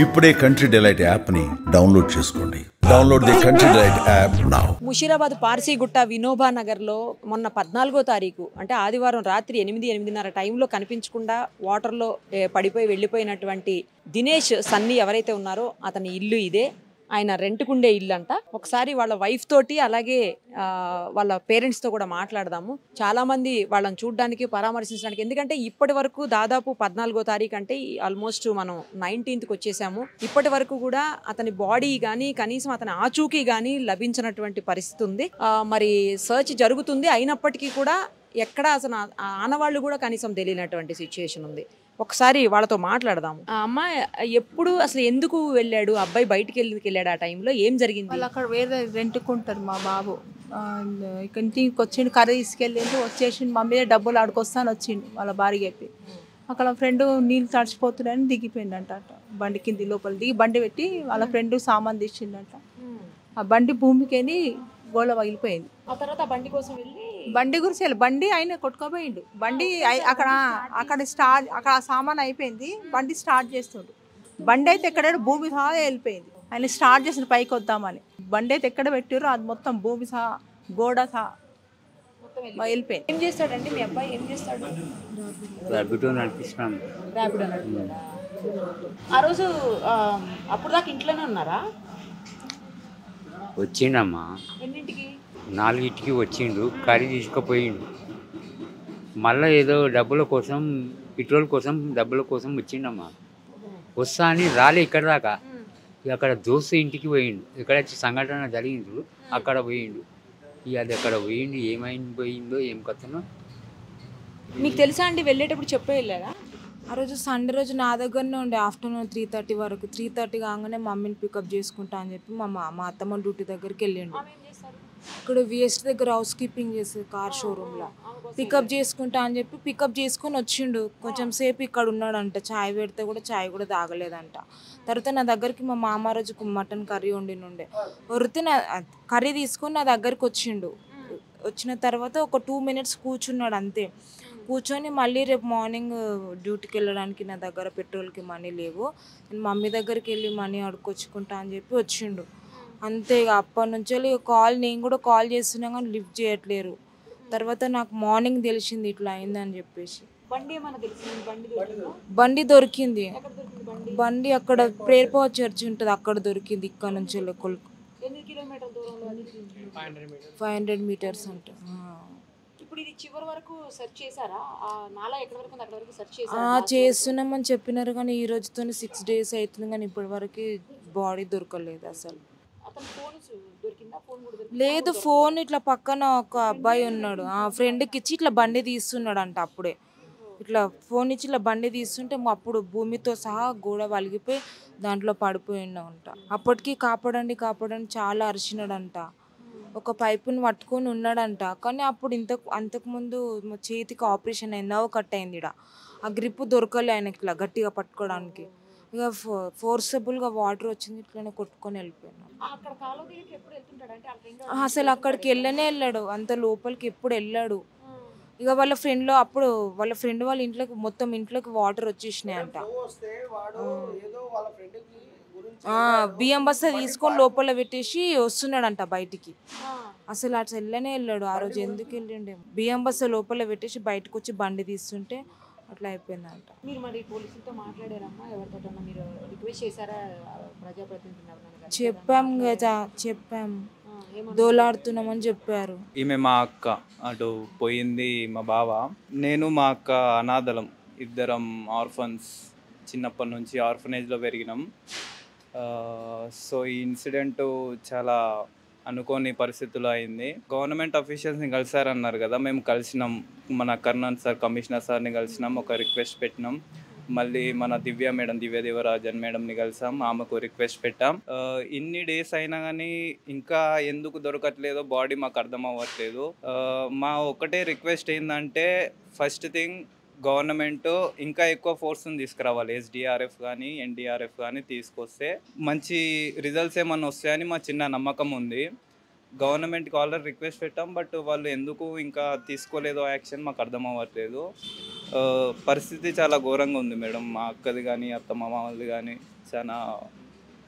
ఇప్పుడే country delight app ని download చేసుకోండి. Download the country delight app now. Musheerabad Parsigutta Vinoba నగర్లో మొన్న 14వ తారీఖు అంటే ఆదివారం రాత్రి 8:30 టైంలో కనిపించకుండా వాటర్లో పడిపోయి వెళ్ళిపోయినటువంటి దినేష్ సన్నీ ఎవరైతే ఉన్నారో అతని ఇల్లు ఇదే. ఆయన రెంట్కుండే ఇల్లు అంట. ఒకసారి వాళ్ళ వైఫ్ తోటి అలాగే వాళ్ళ పేరెంట్స్తో కూడా మాట్లాడదాము. చాలామంది వాళ్ళని చూడడానికి పరామర్శించడానికి, ఎందుకంటే ఇప్పటి వరకు దాదాపు 14వ తారీఖు అంటే ఆల్మోస్ట్ మనం 19th వచ్చేసాము. ఇప్పటి వరకు కూడా అతని బాడీ కానీ కనీసం అతని ఆచూకీ కానీ లభించినటువంటి పరిస్థితి ఉంది. మరి సర్చ్ జరుగుతుంది. అయినప్పటికీ కూడా ఎక్కడ అసలు ఆనవాళ్ళు కూడా కనీసం తెలియనటువంటి సిచ్యుయేషన్ ఉంది. ఒకసారి వాళ్ళతో మాట్లాడదాము. అమ్మ, ఎప్పుడు అసలు ఎందుకు వెళ్ళాడు అబ్బాయి? బయటికి వెళ్ళాడు ఆ టైంలో? ఏం జరిగింది? వాళ్ళు అక్కడ వేరే రెంట్కుంటారు మా బాబు. ఇంటికి వచ్చిండు, కర్రీ తీసుకెళ్ళిండు, వచ్చేసిండు. మా మీద డబ్బులు ఆడుకొస్తాను వచ్చిండు వాళ్ళ భార్య చెప్పి. అక్కడ ఫ్రెండ్ నీళ్ళు తడిచిపోతున్నాయని దిగిపోయిందంట. బండి కింది లోపల దిగి బండి పెట్టి వాళ్ళ ఫ్రెండ్ సామాన్ తీసిండంట. ఆ బండి భూమికేని గోళ పగిలిపోయింది. ఆ తర్వాత బండి కోసం వెళ్ళి బండి గురించి బండి ఆయన కొట్టుకోపోయిండు. బండి అక్కడ సామాన్ అయిపోయింది. బండి స్టార్ట్ చేస్తుండు. బండి అయితే ఎక్కడ భూమి సహా వెళ్ళిపోయింది. ఆయన స్టార్ట్ చేసిన పైకి వద్దామని బండి అయితే ఎక్కడ పెట్టారో అది మొత్తం భూమి సహా గోడ సహా వెళ్ళిపోయింది. ఏం చేస్తాడండి మీ అబ్బాయి? ఏం చేస్తాడు? ఆ రోజు అప్పుడు దాకా ఇంట్లోనే ఉన్నారా? వచ్చిండమ్మా, ఎన్నింటికి? 4ంటికి వచ్చిండు. కర్రీ తీసుకుపోయిండు. మళ్ళీ ఏదో డబ్బుల కోసం, పెట్రోల్ కోసం, డబ్బుల కోసం వచ్చిండమ్మా. వస్తా అని రాలే ఇక్కడ దాకా. అక్కడ దోస్తు ఇంటికి పోయిండు. ఇక్కడ సంఘటన జరిగిండు, అక్కడ పోయిండు. ఇక అది అక్కడ పోయిండు. పోయిందో ఏం కథనో మీకు తెలుసా అండి? వెళ్ళేటప్పుడు చెప్పే వెళ్ళారా? ఆ రోజు సండే రోజు నా దగ్గరనే ఉండే. ఆఫ్టర్నూన్ 3:30 వరకు. 3:30 కాగానే మమ్మీని పికప్ చేసుకుంటా అని చెప్పి మా అత్తమ్మ డ్యూటీ దగ్గరికి వెళ్ళిండు. ఇక్కడ విఎస్ట్ దగ్గర హౌస్ కీపింగ్ చేసేది కార్ షోరూంలో. పికప్ చేసుకుంటా అని చెప్పి పికప్ చేసుకొని వచ్చిండు. కొంచెం సేపు ఇక్కడ ఉన్నాడంట. చాయ్ పెడితే కూడా చాయ్ కూడా తాగలేదంట. తర్వాత నా దగ్గరికి మా మామ రోజుకు మటన్ కర్రీ వండినుండే. వరితే నా కర్రీ తీసుకొని నా దగ్గరికి వచ్చిండు. వచ్చిన తర్వాత ఒక 2 minutes కూర్చున్నాడు అంతే. కూర్చొని మళ్ళీ రేపు మార్నింగ్ డ్యూటీకి వెళ్ళడానికి నా దగ్గర పెట్రోల్కి మనీ లేవు, నేను మమ్మీ దగ్గరికి వెళ్ళి మనీ అడుకొచ్చుకుంటా అని చెప్పి వచ్చిండు అంతే. అప్పటి నుంచి నేను కూడా కాల్ చేస్తున్నా కానీ లిఫ్ట్ చేయట్లేరు. తర్వాత నాకు మార్నింగ్ తెలిసింది ఇట్లా అయిందని చెప్పేసి. బండి దొరికింది. బండి అక్కడ ప్రేర్ పవర్ చర్చ్ ఉంటుంది, అక్కడ దొరికింది. ఇక్కడ నుంచి 500 meters అంట. చేస్తున్నామని చెప్పినారు కానీ ఈ రోజుతో 6 days అవుతుంది కానీ ఇప్పటి వరకు బాడీ దొరకలేదు అసలు. లేదు, ఫోన్ ఇట్లా పక్కన ఒక అబ్బాయి ఉన్నాడు, ఆ ఫ్రెండ్కి ఇచ్చి ఇట్లా బండి తీస్తున్నాడు అంట. అప్పుడే ఇట్లా ఫోన్ ఇచ్చి ఇట్లా బండి తీస్తుంటే అప్పుడు భూమితో సహా గోడ వలిగిపోయి దాంట్లో పడిపోయిండంట. అప్పటికి కాపాడండి కాపాడండి చాలా అరిచినాడంట. ఒక పైపుని పట్టుకొని ఉన్నాడంట. కానీ అప్పుడు అంతకుముందు చేతికి ఆపరేషన్ అయింది, నవ్వు కట్ అయింది. ఆ గ్రిప్ దొరకలే ఆయనకి ఇట్లా గట్టిగా పట్టుకోవడానికి. ఇక ఫోర్సబుల్గా వాటర్ వచ్చింది, ఇట్లనే కొట్టుకొని వెళ్ళిపోయినాడు. అసలు అక్కడికి వెళ్ళాడు, అంత లోపలికి ఎప్పుడు వెళ్ళాడు. ఇక వాళ్ళ ఫ్రెండ్ వాళ్ళ ఇంట్లోకి మొత్తం ఇంట్లోకి వాటర్ వచ్చేసినాయంట. బియ్యం బస్తా తీసుకొని లోపల పెట్టేసి వస్తున్నాడంట బయటికి. అసలు అట్లా వెళ్ళాడు. ఆ రోజు ఎందుకు వెళ్ళిండే? బియ్యం బస్తా లోపల పెట్టేసి బయటకు వచ్చి బండి తీస్తుంటే అట్లా అయిపోయిందంట. మీరు మరి పోలీసులతో మాట్లాడారమ్మా? ఎవరితో మీరు రిక్వెస్ట్ చేశారా? ప్రజాప్రతినిధులు చెప్పాము, దోలాడుతున్నామని చెప్పారు. ఈమె మా అక్క, అటు పోయింది మా బావ. నేను మా అక్క అనాథలం, ఇద్దరం ఆర్ఫన్స్. చిన్నప్పటి నుంచి ఆర్ఫనేజ్లో పెరిగినాం. సో ఈ ఇన్సిడెంట్ చాలా అనుకోని పరిస్థితుల్లో అయింది. గవర్నమెంట్ అఫీషియల్స్ని కలిసారన్నారు కదా, మేము కలిసినాం. మన కర్ణన్ సార్, కమిషనర్ సార్ని కలిసినాం, ఒక రిక్వెస్ట్ పెట్టినాం. మళ్ళీ మన దివ్యదేవరాజన్ మేడంని కలిసాం, ఆమెకు రిక్వెస్ట్ పెట్టాం. ఇన్ని డేస్ అయినా కానీ ఇంకా ఎందుకు దొరకట్లేదో బాడీ మాకు అర్థం అవ్వట్లేదు. మా ఒకటే రిక్వెస్ట్ ఏంటంటే, ఫస్ట్ థింగ్ గవర్నమెంట్ ఇంకా ఎక్కువ ఫోర్స్ని తీసుకురావాలి. ఎస్డిఆర్ఎఫ్ కానీ ఎన్డీఆర్ఎఫ్ కానీ తీసుకొస్తే మంచి రిజల్ట్స్ ఏమన్నా వస్తాయని మా చిన్న నమ్మకం ఉంది. గవర్నమెంట్కి ఆల్రెడీ రిక్వెస్ట్ పెట్టాం, బట్ వాళ్ళు ఎందుకు ఇంకా తీసుకోలేదో యాక్షన్ మాకు అర్థం అవ్వట్లేదు. పరిస్థితి చాలా ఘోరంగా ఉంది మేడం. మా అక్కది కానీ అత్త మామ వాళ్ళది కానీ చాలా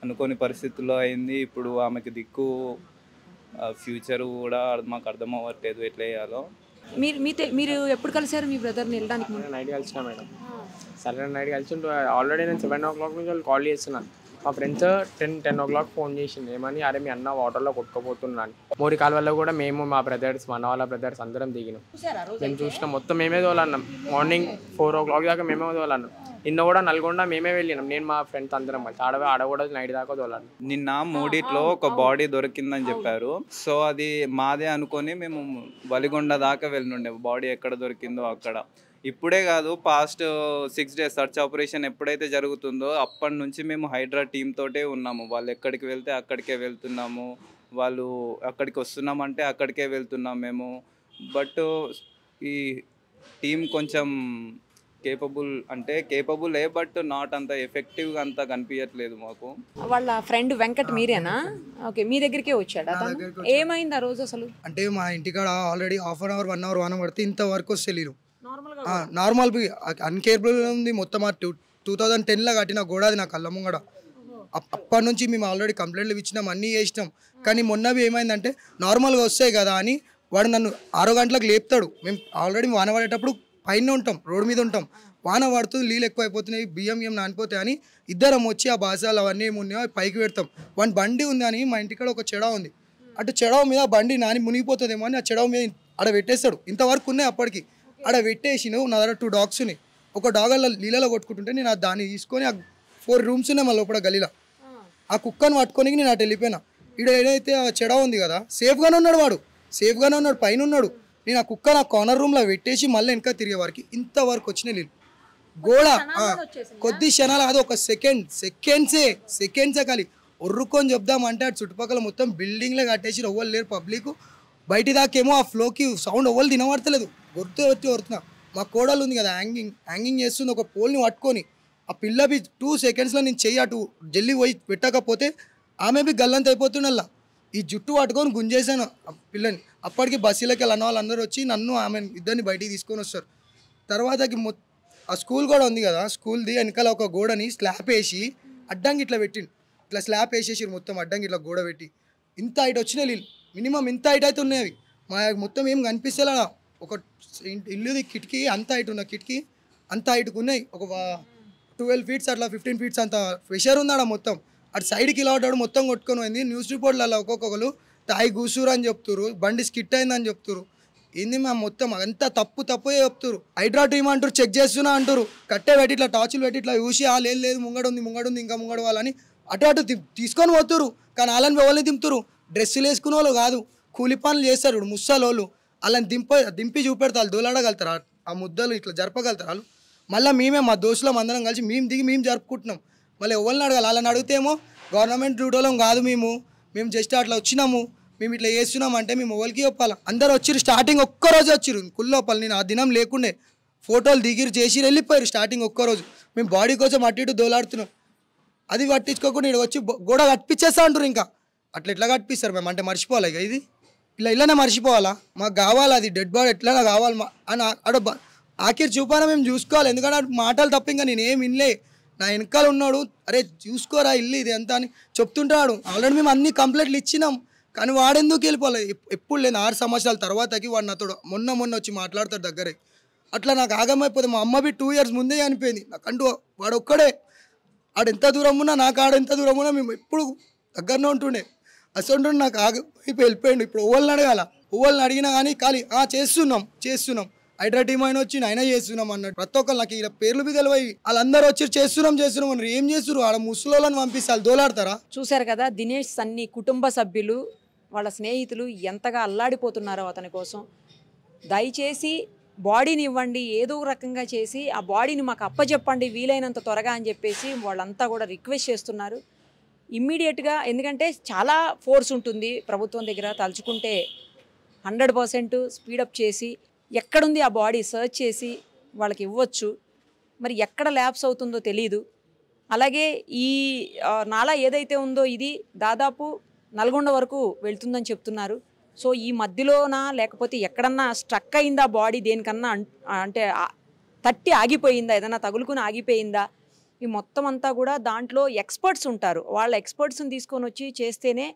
అనుకోని పరిస్థితుల్లో అయింది. ఇప్పుడు ఆమెకి దిక్కు ఫ్యూచర్ కూడా మాకు అర్థం అవ్వట్లేదు ఎట్లా చేయాలో. మీరు ఎప్పుడు కలిసారు మీ బ్రదర్ని వెళ్ళడానికి ముందు? నైట్ కలిసిన మేడం. సరే నైట్ కలిసి ఆల్రెడీ నేను 7 o'clock నుంచి వాళ్ళు కాల్ చేస్తున్నాను. మా ఫ్రెండ్స్ 10 o'clock ఫోన్ చేసింది. ఏమని, అరే మీ అన్న వాటర్లో కొట్టుకుపోతున్నాను. మోరి కాలువల్లో కూడా మేము మా బ్రదర్స్, మా అన్న వాళ్ళ బ్రదర్స్ అందరం దిగినాం. మేము చూసినాం, మొత్తం మేమే తోలన్నాం. మార్నింగ్ 4 o'clock దాకా మేమే తోలన్నాం. నిన్న కూడా నల్గొండ మేమే వెళ్ళినాం, నేను మా ఫ్రెండ్స్ అందరం కలిసి. ఆడ కూడా నైట్ దాకా తోలాను. నిన్న మూడిట్లో ఒక బాడీ దొరికిందని చెప్పారు. సో అది మాదే అనుకొని మేము వలిగొండ దాకా వెళ్ళుండే, బాడీ ఎక్కడ దొరికిందో అక్కడ. ఇప్పుడే కాదు, పాస్ట్ 6 days సర్చ్ ఆపరేషన్ ఎప్పుడైతే జరుగుతుందో అప్పటి నుంచి మేము హైడ్రా టీమ్ తోటే ఉన్నాము. వాళ్ళు ఎక్కడికి వెళ్తే అక్కడికే వెళ్తున్నాము, వాళ్ళు అక్కడికి వస్తున్నామంటే అక్కడికే వెళ్తున్నాం మేము. బట్ ఈ టీం కొంచెం కేపబులే, బట్ నాట్ అంత ఎఫెక్టివ్గా అంత కనిపించట్లేదు మాకు. వాళ్ళ ఫ్రెండ్ వెంకట్ మీరేనా? ఓకే, మీ దగ్గరికే వచ్చాడు. ఏమైంది ఆ రోజు అసలు? అంటే మా ఇంటికాడ ఆల్రెడీ ½ hour 1 hour వాన పడితే ఇంతవరకు వస్తలేరు. నార్మల్ అన్కేర్బుల్ ఉంది మొత్తం. 2010లో కట్టిన గోడ అది నా కళ్ళ ముంగడ. అప్పటి నుంచి మేము ఆల్రెడీ కంప్లైంట్లు ఇచ్చినాం, అన్నీ చేసినాం. కానీ మొన్నవి ఏమైందంటే నార్మల్గా వస్తాయి కదా అని వాడు నన్ను 6 గంటలకు లేపుతాడు. మేము ఆల్రెడీ వాన పడేటప్పుడు పైన ఉంటాం, రోడ్డు మీద ఉంటాం. వాన పడుతుంది, నీళ్ళు ఎక్కువ అయిపోతున్నాయి, బియ్యం నానిపోతాయి అని ఇద్దరం వచ్చి ఆ బాసాలు అవన్నీ ఏమున్నాయో పైకి పెడతాం. వాడి బండి ఉంది అని మా ఇంటికాడ ఒక చెడవ ఉంది, అటు చెడవ మీద బండి నాని మునిగిపోతుందేమో అని ఆ చెడవ మీద ఆడ పెట్టేస్తాడు. ఇంతవరకు ఉన్నాయి అప్పటికి. ఆడ పెట్టేసి నా దగ్గర 2 dogs ఉన్నాయి. ఒక డాగ్ అలా నీళ్ళలో కొట్టుకుంటుంటే నేను దాన్ని తీసుకొని, ఆ 4 rooms ఉన్నాయి మళ్ళీ లోపల గలీలో. ఆ కుక్కను పట్టుకొని నేను అటు వెళ్ళిపోయినా. ఇక్కడ ఏదైతే ఆ చెడ ఉంది కదా, సేఫ్గానే ఉన్నాడు, వాడు సేఫ్గానే ఉన్నాడు, పైన ఉన్నాడు. నేను ఆ కుక్క నా కార్నర్ రూమ్లో పెట్టేసి మళ్ళీ వెనక తిరిగే వారికి ఇంతవరకు వచ్చిన నీళ్ళు. గోడ కొద్ది క్షణాలు కాదు, ఒక సెకండ్సే కాలి ఒర్రుకొని చెప్దామంటే అటు చుట్టుపక్కల మొత్తం బిల్డింగ్లే కట్టేసి ఎవ్వరు లేరు పబ్లిక్. బయటి దాకేమో ఆ ఫ్లోకి సౌండ్ ఎవ్వరు తినబడతలేదు. వరుతున్నా. మా కోడలు ఉంది కదా, హ్యాంగింగ్ చేస్తుంది ఒక పోల్ని పట్టుకొని. ఆ పిల్ల బి 2 secondsలో నేను చెయ్యి అటు జల్లి పోయి పెట్టకపోతే ఆమె బి గల్లంత అయిపోతుండల్లా. ఈ జుట్టు పట్టుకొని గుంజేసాను ఆ పిల్లని. అప్పటికి బస్సులకి అన్న వాళ్ళందరూ వచ్చి నన్ను ఆమె ఇద్దరిని బయటికి తీసుకొని వస్తారు. తర్వాతకి ఆ స్కూల్ కూడా ఉంది కదా, స్కూల్ది వెనకాల ఒక గోడని స్లాబ్ వేసి అడ్డంకి ఇట్లా పెట్టిండు. ఇట్లా స్లాబ్ వేసేసి మొత్తం అడ్డంకి ఇట్లా గోడ పెట్టి ఇంత హైట్ వచ్చినాయి నీళ్ళు. మినిమం ఇంత హైట్ అయితే ఉన్నాయి అవి. మా మొత్తం ఏం కనిపిస్తేలా ఒక ఇల్లుది కిటికీ అంత హైట్ ఉన్న కిటికీ అంత హైట్కి ఉన్నాయి. ఒక 12 feet అట్లా 15 feet అంత ప్రెషర్ ఉందాడ మొత్తం. అటు సైడ్కి ఇలా ఉంటాడు మొత్తం కొట్టుకొని పోయింది. న్యూస్ రిపోర్ట్లలో ఒక్కొక్కరు తాయి కూసురు అని చెప్తారు, బండి స్కిట్ అయిందని చెప్తారు. ఏంది మేము మొత్తం అంతా తప్పే చెప్తారు. హైడ్రా టీమ్ అంటారు, చెక్ చేస్తున్నా అంటారు. కట్టే పెట్టి ఇట్లా టార్చులు పెట్టి ఇట్లా చూసి లేదు ముంగడుంది ఇంకా ముంగడు వాళ్ళని అటు తీసుకొని పోతురు. కానీ వాళ్ళని ఎవరిని దింపుతారు? డ్రెస్సులు వేసుకునే వాళ్ళు కాదు, కూలి పనులు చేస్తారు ముస్సాలోళ్ళు. వాళ్ళని దింపి చూపెడతారు, దోలాడగలుగుతారు, ఆ ముద్దలు ఇట్లా జరపగలుగుతారు వాళ్ళు. మళ్ళీ మేమే మా దోస్తులం అందరం కలిసి మేము దిగి మేము జరుపుకుంటున్నాం. మళ్ళీ ఎవరిని అడగాలి? వాళ్ళని అడిగితేమో గవర్నమెంట్ డ్యూటీలో కాదు, మేము జస్ట్ అట్లా వచ్చినాము, మేము ఇట్లా చేస్తున్నాం అంటే మేము ఎవరికి చెప్పాలి? అందరు వచ్చిరు, స్టార్టింగ్ ఒక్కరోజు వచ్చిరు కుళ్ళోపల. నేను ఆ దినం లేకుండే ఫోటోలు దిగిరి చేసి వెళ్ళిపోయారు స్టార్టింగ్ ఒక్కరోజు. మేము బాడీ కోసం అటు ఇటు దోలాడుతున్నాం. అది పట్టించుకోకుండా ఇక్కడ వచ్చి గోడ కట్టించేస్తా అంటారు. ఇంకా అట్లా ఎట్లా కట్టిస్తారు మేము? అంటే మర్చిపోవాలి ఇక ఇది ఇలానే మర్చిపోవాలా? మాకు కావాలి అది డెడ్ బాడీ ఎట్లా కావాలి అని అక్కడ ఆఖరి చూపాన మేము చూసుకోవాలి. ఎందుకంటే మాటలు తప్ప ఇంకా నేను ఏం వినలే. నా వెనకాల ఉన్నాడు, అరే చూసుకోరా ఇల్లు ఇది ఎంత అని చెప్తుంటాడు. ఆల్రెడీ మేము అన్ని కంప్లైంట్లు ఇచ్చినాం, కానీ వాడెందుకు వెళ్ళిపోవాలి? ఎప్పుడు లేదు 6 సంవత్సరాల తర్వాతకి వాడు నాతో మొన్న వచ్చి మాట్లాడతాడు దగ్గరే. అట్లా నాకు ఆగమైపోతుంది. మా అమ్మవి 2 years ముందే చనిపోయింది. నాకంటూ వాడు ఒక్కడే. ఆడు ఎంత దూరం ఉన్నా, నాకు ఆడ ఎంత దూరం ఉన్నా మేము ఎప్పుడు దగ్గరనే ఉంటుండే. అసలు నాకు ఆగిపోయి వెళ్ళిపోయిండు. ఇప్పుడు ఓళ్ళని అడగాల, ఓళ్ళని అడిగినా కానీ ఖాళీ చేస్తున్నాం హైడ్రా టీమ్ అయినా వచ్చి అయినా చేస్తున్నాం అన్నట్టు. ప్రతి ఒక్కరు నాకు ఇలా పేర్లు మీద తెలివై వాళ్ళందరూ వచ్చి చేస్తున్నాం అన్నారు. ఏం చేస్తున్నారు? ఆడ ముసలోళ్ళని పంపిస్తే వాళ్ళు దోలాడతారా? చూశారు కదా, దినేష్ సన్ని కుటుంబ సభ్యులు వాళ్ళ స్నేహితులు ఎంతగా అల్లాడిపోతున్నారో అతని కోసం. దయచేసి బాడీని ఇవ్వండి, ఏదో రకంగా చేసి ఆ బాడీని మాకు అప్పచెప్పండి వీలైనంత త్వరగా అని చెప్పేసి వాళ్ళంతా కూడా రిక్వెస్ట్ చేస్తున్నారు ఇమ్మీడియట్గా. ఎందుకంటే చాలా ఫోర్స్ ఉంటుంది ప్రభుత్వం దగ్గర, తలుచుకుంటే 100% స్పీడప్ చేసి ఎక్కడుంది ఆ బాడీ సర్చ్ చేసి వాళ్ళకి ఇవ్వచ్చు. మరి ఎక్కడ ల్యాబ్స్ అవుతుందో తెలీదు. అలాగే ఈ నాలా ఏదైతే ఉందో ఇది దాదాపు నల్గొండ వరకు వెళ్తుందని చెప్తున్నారు. సో ఈ మధ్యలోనా లేకపోతే ఎక్కడన్నా స్ట్రక్ అయిందా బాడీ దేనికన్నా, అంటే తట్టి ఆగిపోయిందా, ఏదన్నా తగులుకుని ఆగిపోయిందా, ఈ మొత్తం అంతా కూడా దాంట్లో ఎక్స్పర్ట్స్ ఉంటారు. వాళ్ళ ఎక్స్పర్ట్స్ని తీసుకొని వచ్చి చేస్తేనే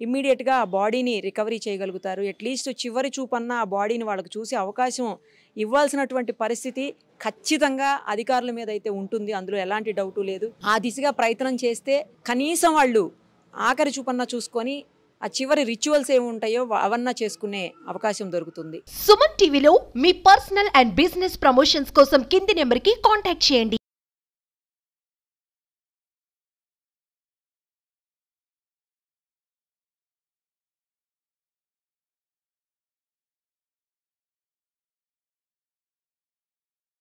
ఇమ్మీడియట్గా ఆ బాడీని రికవరీ చేయగలుగుతారు. అట్లీస్ట్ చివరి చూపన్న ఆ బాడీని వాళ్ళకు చూసే అవకాశం ఇవ్వాల్సినటువంటి పరిస్థితి ఖచ్చితంగా అధికారుల మీద అయితే ఉంటుంది. అందులో ఎలాంటి డౌటు లేదు. ఆ దిశగా ప్రయత్నం చేస్తే కనీసం వాళ్ళు ఆఖరి చూపన్నా చూసుకొని ఆ చివరి రిచువల్స్ ఏమి ఉంటాయో అవన్నా చేసుకునే అవకాశం దొరుకుతుంది. సుమన్ టీవీలో మీ పర్సనల్ అండ్ బిజినెస్ ప్రమోషన్స్ కోసం కింది నెంబర్కి కాంటాక్ట్ చేయండి.